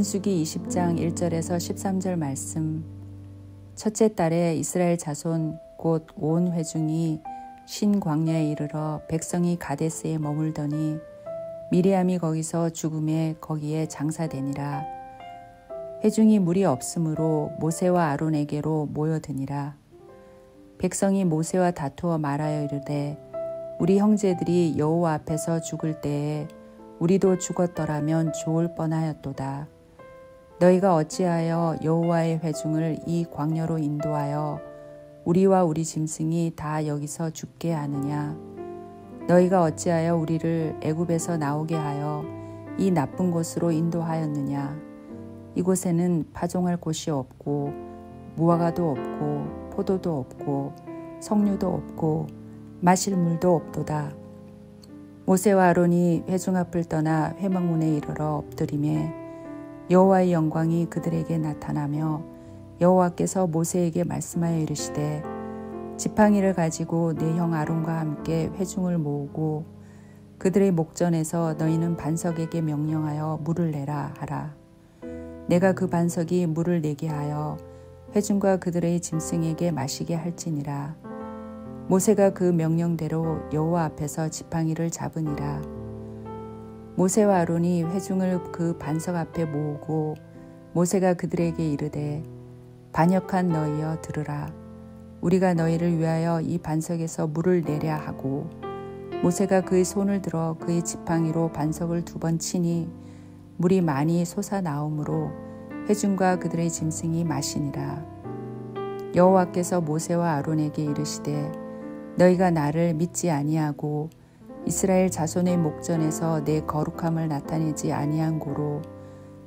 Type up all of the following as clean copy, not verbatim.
민수기 20장 1절에서 13절 말씀. 첫째 달에 이스라엘 자손 곧 온 회중이 신 광야에 이르러 백성이 가데스에 머물더니 미리암이 거기서 죽음에 거기에 장사되니라. 회중이 물이 없으므로 모세와 아론에게로 모여드니라. 백성이 모세와 다투어 말하여 이르되 우리 형제들이 여호와 앞에서 죽을 때에 우리도 죽었더라면 좋을 뻔하였도다. 너희가 어찌하여 여호와의 회중을 이 광야로 인도하여 우리와 우리 짐승이 다 여기서 죽게 하느냐. 너희가 어찌하여 우리를 애굽에서 나오게 하여 이 나쁜 곳으로 인도하였느냐. 이곳에는 파종할 곳이 없고 무화과도 없고 포도도 없고 석류도 없고 마실 물도 없도다. 모세와 아론이 회중 앞을 떠나 회막문에 이르러 엎드리매 여호와의 영광이 그들에게 나타나며 여호와께서 모세에게 말씀하여 이르시되 지팡이를 가지고 내 형 아론과 함께 회중을 모으고 그들의 목전에서 너희는 반석에게 명령하여 물을 내라 하라. 내가 그 반석이 물을 내게 하여 회중과 그들의 짐승에게 마시게 할지니라. 모세가 그 명령대로 여호와 앞에서 지팡이를 잡으니라. 모세와 아론이 회중을 그 반석 앞에 모으고 모세가 그들에게 이르되 반역한 너희여 들으라. 우리가 너희를 위하여 이 반석에서 물을 내랴 하고 모세가 그의 손을 들어 그의 지팡이로 반석을 2번 치니 물이 많이 솟아나오므로 회중과 그들의 짐승이 마시니라. 여호와께서 모세와 아론에게 이르시되 너희가 나를 믿지 아니하고 이스라엘 자손의 목전에서 내 거룩함을 나타내지 아니한 고로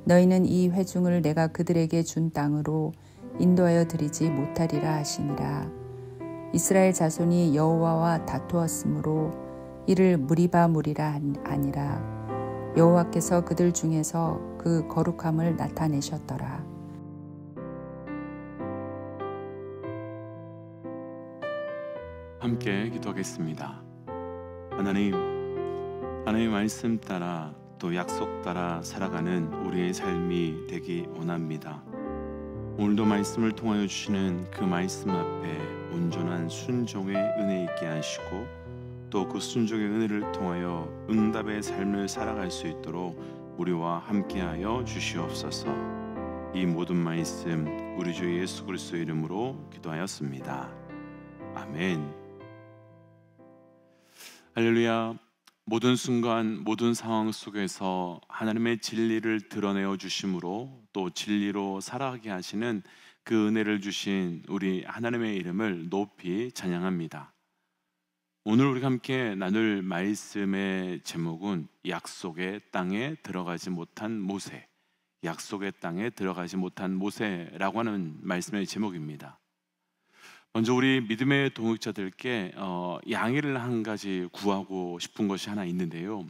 너희는 이 회중을 내가 그들에게 준 땅으로 인도하여 드리지 못하리라 하시니라. 이스라엘 자손이 여호와와 다투었으므로 이를 무리바 무리라 아니라 여호와께서 그들 중에서 그 거룩함을 나타내셨더라. 함께 기도하겠습니다. 하나님 말씀 따라 또 약속 따라 살아가는 우리의 삶이 되기 원합니다. 오늘도 말씀을 통하여 주시는 그 말씀 앞에 온전한 순종의 은혜 있게 하시고 또 그 순종의 은혜를 통하여 응답의 삶을 살아갈 수 있도록 우리와 함께하여 주시옵소서. 이 모든 말씀 우리 주 예수 그리스도의 이름으로 기도하였습니다. 아멘. 할렐루야. 모든 순간 모든 상황 속에서 하나님의 진리를 드러내어 주심으로 또 진리로 살아가게 하시는 그 은혜를 주신 우리 하나님의 이름을 높이 찬양합니다. 오늘 우리가 함께 나눌 말씀의 제목은 약속의 땅에 들어가지 못한 모세, 약속의 땅에 들어가지 못한 모세라고 하는 말씀의 제목입니다. 먼저 우리 믿음의 동역자들께 양해를 한 가지 구하고 싶은 것이 하나 있는데요.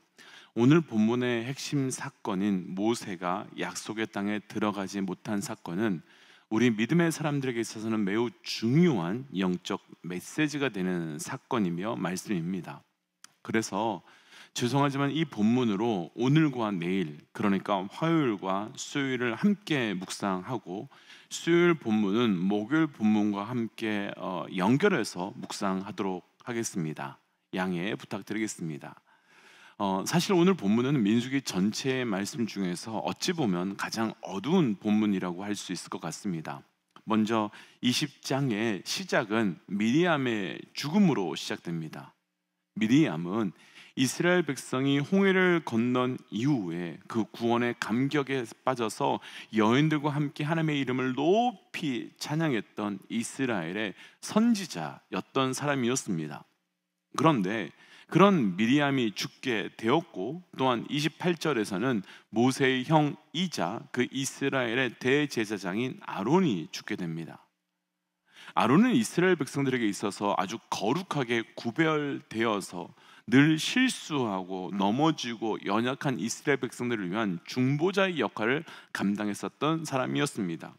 오늘 본문의 핵심 사건인 모세가 약속의 땅에 들어가지 못한 사건은 우리 믿음의 사람들에게 있어서는 매우 중요한 영적 메시지가 되는 사건이며 말씀입니다. 그래서 죄송하지만 이 본문으로 오늘과 내일, 그러니까 화요일과 수요일을 함께 묵상하고 수요일 본문은 목요일 본문과 함께 연결해서 묵상하도록 하겠습니다. 양해 부탁드리겠습니다. 사실 오늘 본문은 민수기 전체의 말씀 중에서 어찌 보면 가장 어두운 본문이라고 할 수 있을 것 같습니다. 먼저 20장의 시작은 미리암의 죽음으로 시작됩니다. 미리암은 이스라엘 백성이 홍해를 건넌 이후에 그 구원의 감격에 빠져서 여인들과 함께 하나님의 이름을 높이 찬양했던 이스라엘의 선지자였던 사람이었습니다. 그런데 그런 미리암이 죽게 되었고 또한 28절에서는 모세의 형이자 그 이스라엘의 대제사장인 아론이 죽게 됩니다. 아론은 이스라엘 백성들에게 있어서 아주 거룩하게 구별되어서 늘 실수하고 넘어지고 연약한 이스라엘 백성들을 위한 중보자의 역할을 감당했었던 사람이었습니다.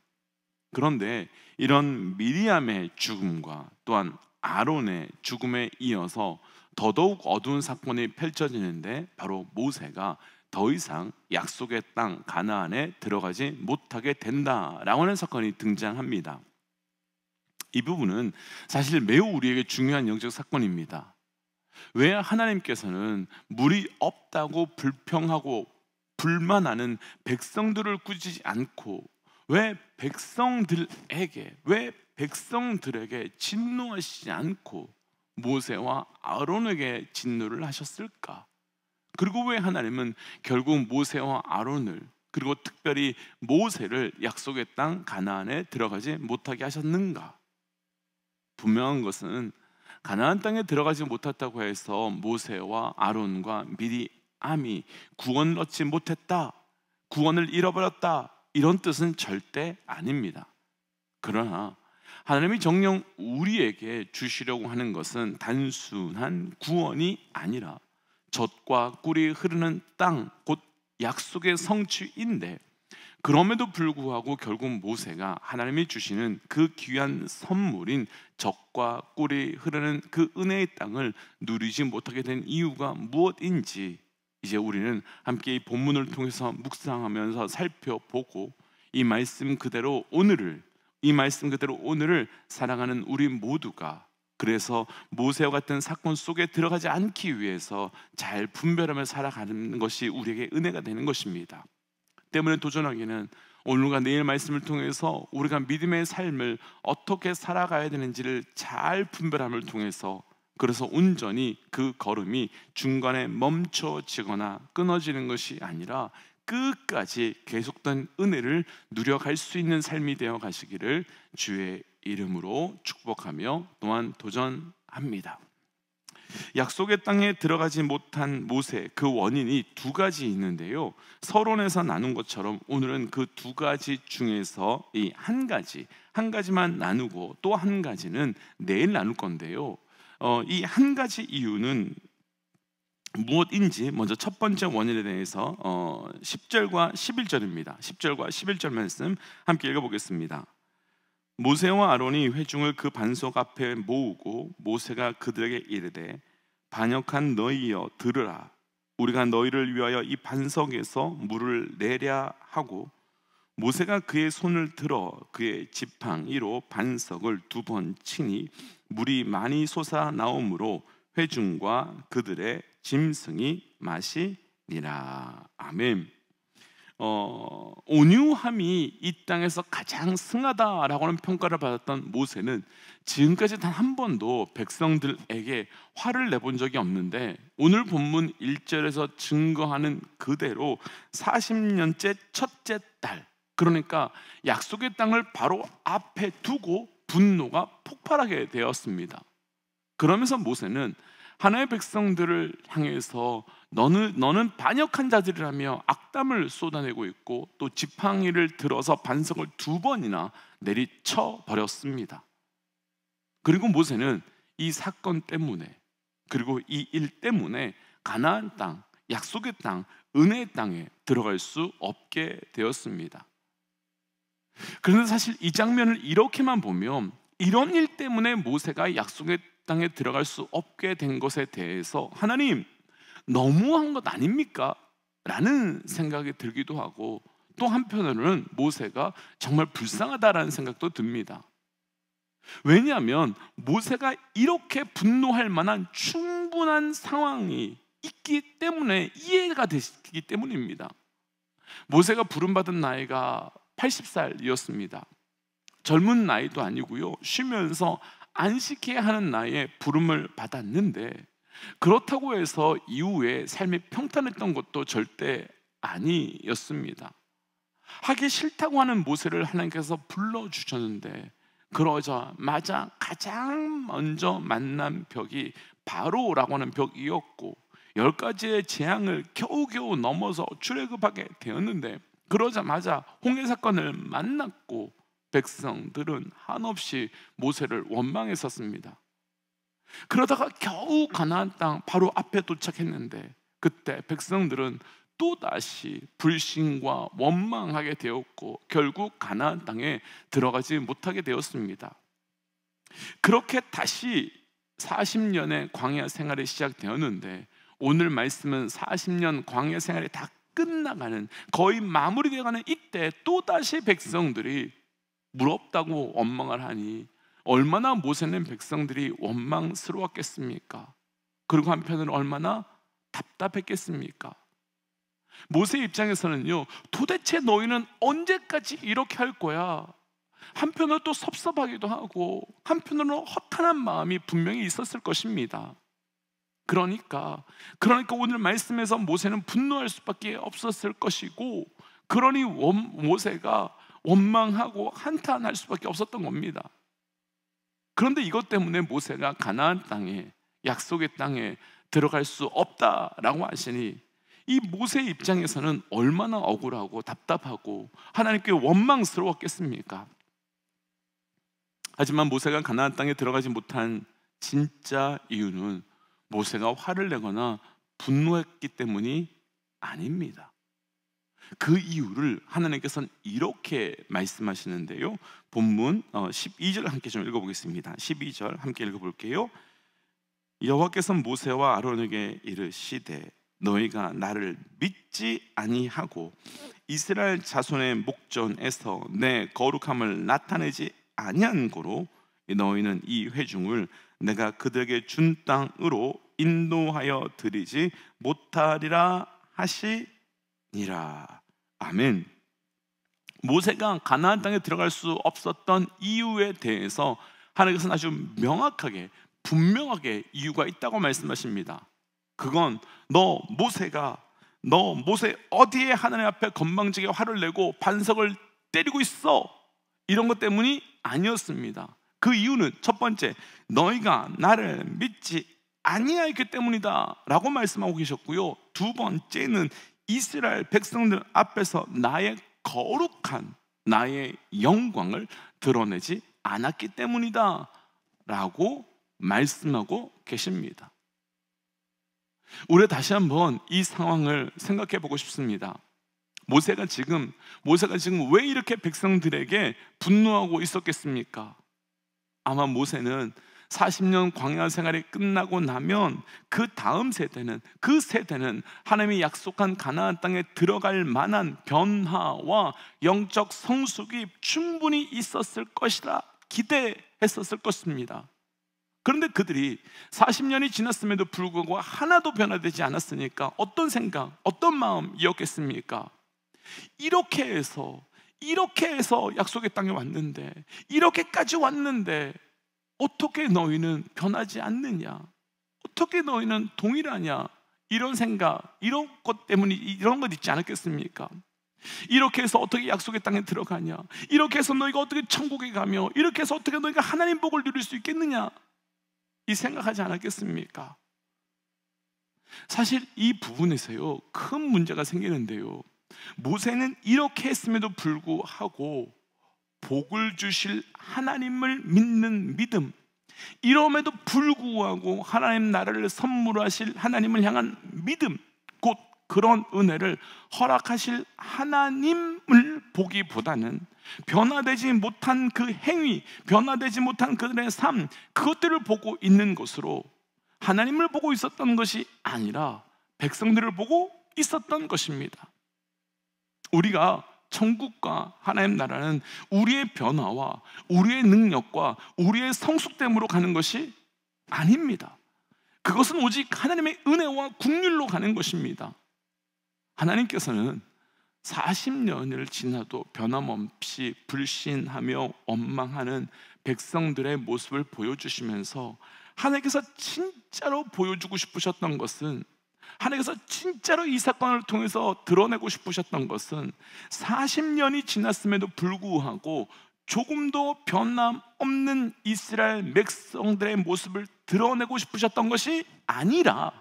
그런데 이런 미리암의 죽음과 또한 아론의 죽음에 이어서 더더욱 어두운 사건이 펼쳐지는데 바로 모세가 더 이상 약속의 땅 가나안에 들어가지 못하게 된다라고 하는 사건이 등장합니다. 이 부분은 사실 매우 우리에게 중요한 영적 사건입니다. 왜 하나님께서는 물이 없다고 불평하고 불만하는 백성들을 꾸짖지 않고 왜 백성들에게 진노하시지 않고 모세와 아론에게 진노를 하셨을까? 그리고 왜 하나님은 결국 모세와 아론을, 그리고 특별히 모세를 약속의 땅 가나안에 들어가지 못하게 하셨는가? 분명한 것은 가나안 땅에 들어가지 못했다고 해서 모세와 아론과 미리암이 구원을 얻지 못했다, 구원을 잃어버렸다, 이런 뜻은 절대 아닙니다. 그러나 하나님이 정녕 우리에게 주시려고 하는 것은 단순한 구원이 아니라 젖과 꿀이 흐르는 땅, 곧 약속의 성취인데, 그럼에도 불구하고 결국 모세가 하나님이 주시는 그 귀한 선물인 젖과 꿀이 흐르는 그 은혜의 땅을 누리지 못하게 된 이유가 무엇인지 이제 우리는 함께 이 본문을 통해서 묵상하면서 살펴보고 이 말씀 그대로 오늘을 살아가는 우리 모두가, 그래서 모세와 같은 사건 속에 들어가지 않기 위해서 잘 분별하며 살아가는 것이 우리에게 은혜가 되는 것입니다. 때문에 도전하기는 오늘과 내일 말씀을 통해서 우리가 믿음의 삶을 어떻게 살아가야 되는지를 잘 분별함을 통해서, 그래서 온전히 그 걸음이 중간에 멈춰지거나 끊어지는 것이 아니라 끝까지 계속된 은혜를 누려갈 수 있는 삶이 되어 가시기를 주의 이름으로 축복하며 또한 도전합니다. 약속의 땅에 들어가지 못한 모세, 그 원인이 두 가지 있는데요, 서론에서 나눈 것처럼 오늘은 그 두 가지 중에서 이 한 가지만 나누고 또 한 가지는 내일 나눌 건데요, 이 한 가지 이유는 무엇인지 먼저 첫 번째 원인에 대해서 10절과 11절입니다. 10절과 11절 말씀 함께 읽어보겠습니다. 모세와 아론이 회중을 그 반석 앞에 모으고 모세가 그들에게 이르되 반역한 너희여 들으라. 우리가 너희를 위하여 이 반석에서 물을 내랴 하고, 모세가 그의 손을 들어 그의 지팡이로 반석을 2번 치니 물이 많이 솟아 나오므로 회중과 그들의 짐승이 마시니라. 아멘. 온유함이 이 땅에서 가장 승하다라고 하는 평가를 받았던 모세는 지금까지 단 한 번도 백성들에게 화를 내본 적이 없는데, 오늘 본문 1절에서 증거하는 그대로 40년째 첫째 달, 그러니까 약속의 땅을 바로 앞에 두고 분노가 폭발하게 되었습니다. 그러면서 모세는 하나님의 백성들을 향해서 너는 반역한 자들이라며 악담을 쏟아내고 있고, 또 지팡이를 들어서 반석을 2번이나 내리쳐 버렸습니다. 그리고 모세는 이 사건 때문에, 그리고 이 일 때문에 가나안 땅, 약속의 땅, 은혜의 땅에 들어갈 수 없게 되었습니다. 그런데 사실 이 장면을 이렇게만 보면 이런 일 때문에 모세가 약속의 땅에 들어갈 수 없게 된 것에 대해서 하나님 너무한 것 아닙니까? 라는 생각이 들기도 하고, 또 한편으로는 모세가 정말 불쌍하다라는 생각도 듭니다. 왜냐하면 모세가 이렇게 분노할 만한 충분한 상황이 있기 때문에, 이해가 되기 때문입니다. 모세가 부름받은 나이가 80살이었습니다. 젊은 나이도 아니고요, 쉬면서 안식해야 하는 나이에 부름을 받았는데, 그렇다고 해서 이후에 삶이 평탄했던 것도 절대 아니었습니다. 하기 싫다고 하는 모세를 하나님께서 불러주셨는데, 그러자마자 가장 먼저 만난 벽이 바로라고 하는 벽이었고, 10가지의 재앙을 겨우겨우 넘어서 출애굽하게 되었는데, 그러자마자 홍해 사건을 만났고 백성들은 한없이 모세를 원망했었습니다. 그러다가 겨우 가나안 땅 바로 앞에 도착했는데, 그때 백성들은 또다시 불신과 원망하게 되었고 결국 가나안 땅에 들어가지 못하게 되었습니다. 그렇게 다시 40년의 광야 생활이 시작되었는데, 오늘 말씀은 40년 광야 생활이 다 끝나가는, 거의 마무리되어가는 이때 또다시 백성들이 부럽다고 원망을 하니 얼마나 모세는 백성들이 원망스러웠겠습니까? 그리고 한편으로 얼마나 답답했겠습니까? 모세 입장에서는요, 도대체 너희는 언제까지 이렇게 할 거야? 한편으로 또 섭섭하기도 하고 한편으로 허탄한 마음이 분명히 있었을 것입니다. 그러니까 오늘 말씀에서 모세는 분노할 수밖에 없었을 것이고, 그러니 모세가 원망하고 한탄할 수밖에 없었던 겁니다. 그런데 이것 때문에 모세가 가나안 땅에, 약속의 땅에 들어갈 수 없다라고 하시니 이 모세 입장에서는 얼마나 억울하고 답답하고 하나님께 원망스러웠겠습니까? 하지만 모세가 가나안 땅에 들어가지 못한 진짜 이유는 모세가 화를 내거나 분노했기 때문이 아닙니다. 그 이유를 하나님께서는 이렇게 말씀하시는데요, 본문 12절 함께 좀 읽어보겠습니다. 12절 함께 읽어볼게요. 여호와께서 모세와 아론에게 이르시되 너희가 나를 믿지 아니하고 이스라엘 자손의 목전에서 내 거룩함을 나타내지 아니한 고로 너희는 이 회중을 내가 그들에게 준 땅으로 인도하여 드리지 못하리라 하시니라. 아멘. 모세가 가나안 땅에 들어갈 수 없었던 이유에 대해서 하나님께서는 아주 명확하게, 분명하게 이유가 있다고 말씀하십니다. 그건 너 모세 어디에 하나님 앞에 건방지게 화를 내고 반석을 때리고 있어, 이런 것 때문이 아니었습니다. 그 이유는 첫 번째, 너희가 나를 믿지 아니하였기 때문이다 라고 말씀하고 계셨고요, 두 번째는 이스라엘 백성들 앞에서 나의 거룩한, 나의 영광을 드러내지 않았기 때문이다 라고 말씀하고 계십니다. 우리 다시 한번 이 상황을 생각해 보고 싶습니다. 모세가 지금 왜 이렇게 백성들에게 분노하고 있었겠습니까? 아마 모세는 40년 광야 생활이 끝나고 나면 그 다음 세대는 하나님이 약속한 가나안 땅에 들어갈 만한 변화와 영적 성숙이 충분히 있었을 것이라 기대했었을 것입니다. 그런데 그들이 40년이 지났음에도 불구하고 하나도 변화되지 않았으니까 어떤 생각, 어떤 마음이었겠습니까? 이렇게 해서 약속의 땅에 왔는데, 이렇게까지 왔는데 어떻게 너희는 변하지 않느냐? 어떻게 너희는 동일하냐? 이런 생각, 이런 것 때문에 이런 것 있지 않았겠습니까? 이렇게 해서 어떻게 약속의 땅에 들어가냐? 이렇게 해서 너희가 어떻게 천국에 가며, 이렇게 해서 어떻게 너희가 하나님 복을 누릴 수 있겠느냐? 이 생각하지 않았겠습니까? 사실 이 부분에서요, 큰 문제가 생기는데요, 모세는 이렇게 했음에도 불구하고 복을 주실 하나님을 믿는 믿음, 이럼에도 불구하고 하나님 나라를 선물하실 하나님을 향한 믿음, 곧 그런 은혜를 허락하실 하나님을 보기보다는 변화되지 못한 그 행위, 변화되지 못한 그들의 삶, 그것들을 보고 있는 것으로 하나님을 보고 있었던 것이 아니라 백성들을 보고 있었던 것입니다. 우리가 천국과 하나님 나라는 우리의 변화와 우리의 능력과 우리의 성숙됨으로 가는 것이 아닙니다. 그것은 오직 하나님의 은혜와 긍휼로 가는 것입니다. 하나님께서는 40년을 지나도 변함없이 불신하며 원망하는 백성들의 모습을 보여주시면서 하나님께서 진짜로 보여주고 싶으셨던 것은, 하나님께서 진짜로 이 사건을 통해서 드러내고 싶으셨던 것은 40년이 지났음에도 불구하고 조금도 변함없는 이스라엘 백성들의 모습을 드러내고 싶으셨던 것이 아니라,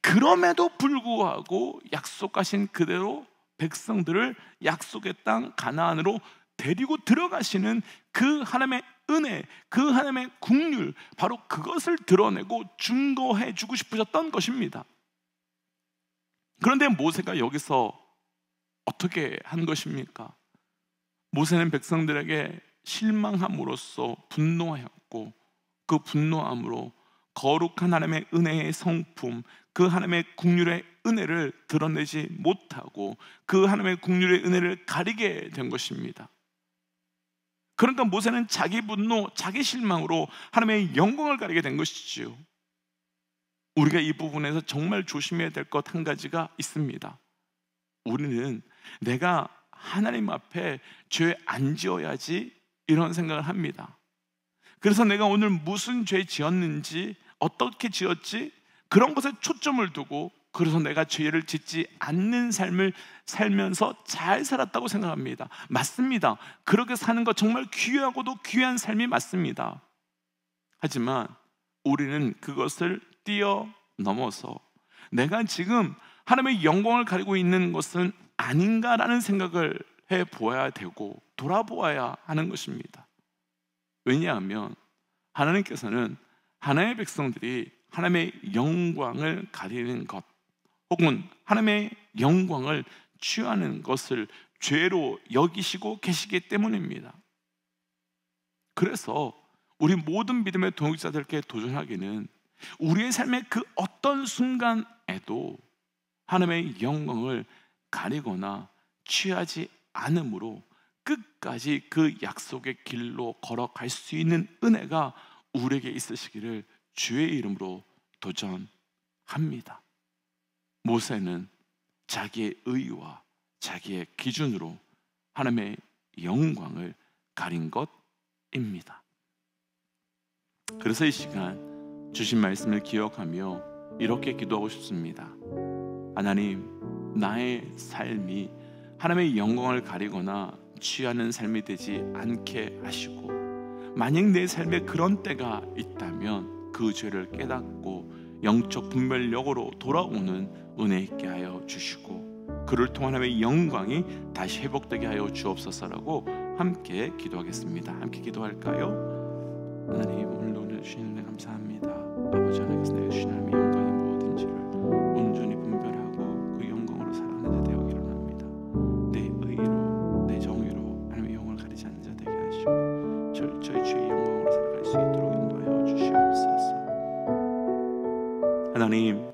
그럼에도 불구하고 약속하신 그대로 백성들을 약속의 땅 가나안으로 데리고 들어가시는 그 하나님의 은혜, 그 하나님의 긍휼, 바로 그것을 드러내고 증거해 주고 싶으셨던 것입니다. 그런데 모세가 여기서 어떻게 한 것입니까? 모세는 백성들에게 실망함으로써 분노하였고, 그 분노함으로 거룩한 하나님의 은혜의 성품, 그 하나님의 긍휼의 은혜를 드러내지 못하고 그 하나님의 긍휼의 은혜를 가리게 된 것입니다. 그러니까 모세는 자기 분노, 자기 실망으로 하나님의 영광을 가리게 된 것이지요. 우리가 이 부분에서 정말 조심해야 될 것 한 가지가 있습니다. 우리는 내가 하나님 앞에 죄 안 지어야지 이런 생각을 합니다. 그래서 내가 오늘 무슨 죄 지었는지, 어떻게 지었지, 그런 것에 초점을 두고, 그래서 내가 죄를 짓지 않는 삶을 살면서 잘 살았다고 생각합니다. 맞습니다. 그렇게 사는 것 정말 귀하고도 귀한 삶이 맞습니다. 하지만 우리는 그것을 뛰어넘어서 내가 지금 하나님의 영광을 가리고 있는 것은 아닌가라는 생각을 해보아야 되고 돌아보아야 하는 것입니다. 왜냐하면 하나님께서는 하나님의 백성들이 하나님의 영광을 가리는 것 혹은 하나님의 영광을 취하는 것을 죄로 여기시고 계시기 때문입니다. 그래서 우리 모든 믿음의 동역자들께 도전하기는 우리의 삶의 그 어떤 순간에도 하나님의 영광을 가리거나 취하지 않으므로 끝까지 그 약속의 길로 걸어갈 수 있는 은혜가 우리에게 있으시기를 주의 이름으로 도전합니다. 모세는 자기의 의와 자기의 기준으로 하나님의 영광을 가린 것입니다. 그래서 이 시간 주신 말씀을 기억하며 이렇게 기도하고 싶습니다. 하나님, 나의 삶이 하나님의 영광을 가리거나 취하는 삶이 되지 않게 하시고, 만약 내 삶에 그런 때가 있다면 그 죄를 깨닫고 영적 분별력으로 돌아오는 은혜 있게 하여 주시고, 그를 통한 하나님의 영광이 다시 회복되게 하여 주옵소서라고 함께 기도하겠습니다. 함께 기도할까요? 하나님, 오늘도 은혜 주신 은혜 감사합니다. 아버지 하나님께서 내게 주신 하나님의 영광이 무엇인지를 온전히 분별하고 그 영광으로 살아가는 자 되기를 원합니다. 내 의로, 내 정의로 하나님의 영광을 가리지 않는 자 되게 하시고 철저히 주의 영광으로 살아갈 수 있도록 인도하여 주시옵소서. 하나님,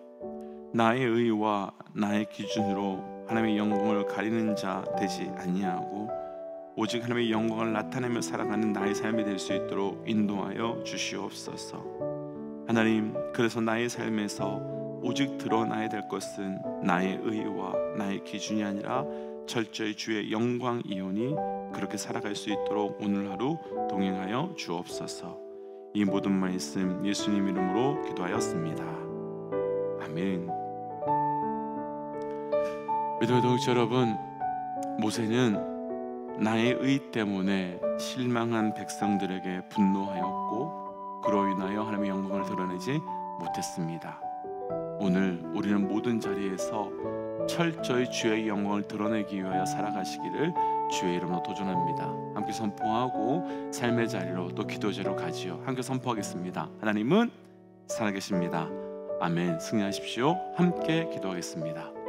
나의 의와 나의 기준으로 하나님의 영광을 가리는 자 되지 아니하고 오직 하나님의 영광을 나타내며 살아가는 나의 삶이 될 수 있도록 인도하여 주시옵소서. 하나님, 그래서 나의 삶에서 오직 드러나야 될 것은 나의 의와 나의 기준이 아니라 철저히 주의 영광이오니 그렇게 살아갈 수 있도록 오늘 하루 동행하여 주옵소서. 이 모든 말씀 예수님 이름으로 기도하였습니다. 아멘. 믿음의 동역자 여러분, 모세는 나의 의 때문에 실망한 백성들에게 분노하였고 그로 인하여 하나님의 영광을 드러내지 못했습니다. 오늘 우리는 모든 자리에서 철저히 주의 영광을 드러내기 위하여 살아가시기를 주의 이름으로 도전합니다. 함께 선포하고 삶의 자리로 또 기도 자리로 가지요. 함께 선포하겠습니다. 하나님은 살아계십니다. 아멘. 승리하십시오. 함께 기도하겠습니다.